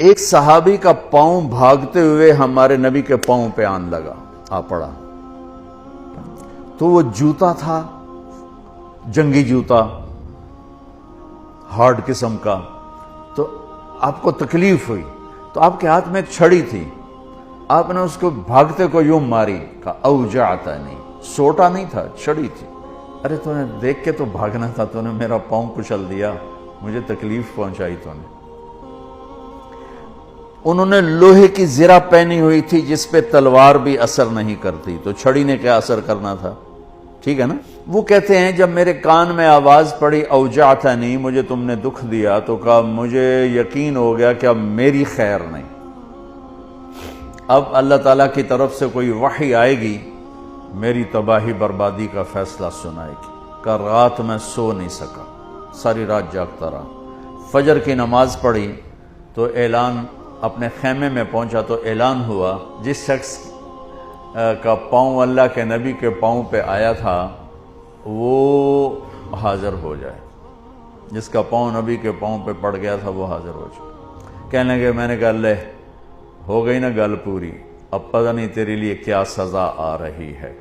ایک صحابی کا پاؤں بھاگتے ہوئے ہمارے نبی کے پاؤں پہ آن لگا، آ پڑا، تو وہ جوتا تھا، جنگی جوتا، ہارڈ قسم کا، تو آپ کو تکلیف ہوئی، تو آپ کے ہاتھ میں ایک چھڑی تھی، آپ نے اس کو بھاگتے کو یوں ماری، کہا اوجعتنی، سوٹا نہیں تھا، چھڑی تھی۔ ارے تو نے دیکھ کے تو بھاگنا تھا، تو نے میرا پاؤں کچل دیا، مجھے تکلیف پہنچائی تو نے۔ انہوں نے لوہے کی زرہ پہنی ہوئی تھی جس پہ تلوار بھی اثر نہیں کرتی، تو چھڑی نے کیا اثر کرنا تھا، ٹھیک ہے نا۔ وہ کہتے ہیں جب میرے کان میں آواز پڑی اوجعتنی، مجھے تم نے دکھ دیا، تو کہا مجھے یقین ہو گیا کہ اب میری خیر نہیں، اب اللہ تعالیٰ کی طرف سے کوئی وحی آئے گی، میری تباہی بربادی کا فیصلہ سنائے گی۔ کہ رات میں سو نہیں سکا، ساری رات جاگتا رہا۔ فجر کی نماز پڑھی تو اعلان، اپنے خیمے میں پہنچا تو اعلان ہوا جس شخص کا پاؤں اللہ کے نبی کے پاؤں پہ آیا تھا وہ حاضر ہو جائے، جس کا پاؤں نبی کے پاؤں پہ پڑ گیا تھا وہ حاضر ہو جائے۔ کہنے لگے، میں نے کہا لے ہو گئی نا گل پوری، اب پتہ نہیں تیرے لیے کیا سزا آ رہی ہے۔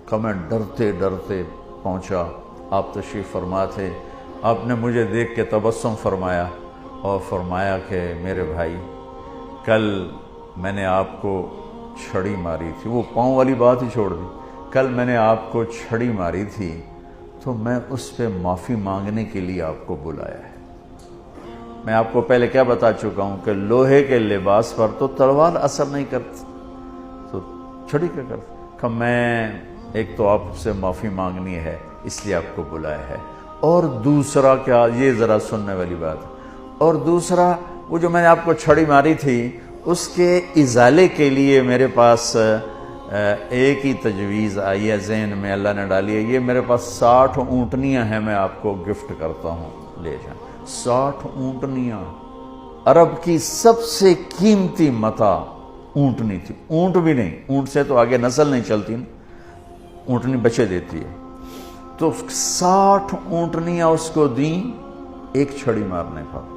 کہ میں ڈرتے ڈرتے پہنچا، آپ تشریف فرما تھے، آپ نے مجھے دیکھ کے تبسم فرمایا اور فرمایا کہ میرے بھائی، کل میں نے آپ کو چھڑی ماری تھی، وہ پاؤں والی بات ہی چھوڑ دی، کل میں نے آپ کو چھڑی ماری تھی تو میں اس پہ معافی مانگنے کے لیے آپ کو بلایا ہے۔ میں آپ کو پہلے کیا بتا چکا ہوں کہ لوہے کے لباس پر تو تلوار اثر نہیں کرتی، تو چھڑی کیا کرتی؟ کہ میں ایک تو آپ سے معافی مانگنی ہے اس لیے آپ کو بلایا ہے، اور دوسرا کیا، یہ ذرا سننے والی بات ہے، اور دوسرا وہ جو میں نے آپ کو چھڑی ماری تھی اس کے ازالے کے لیے میرے پاس ایک ہی تجویز آئی ہے ذہن میں، اللہ نے ڈالی ہے، یہ میرے پاس 60 اونٹنیاں ہیں، میں آپ کو گفٹ کرتا ہوں، لے جائیں۔ 60 اونٹنیاں، عرب کی سب سے قیمتی متاع اونٹنی تھی، اونٹ بھی نہیں، اونٹ سے تو آگے نسل نہیں چلتی نا، اونٹنی بچے دیتی ہے، تو 60 اونٹنیاں اس کو دیں ایک چھڑی مارنے پر۔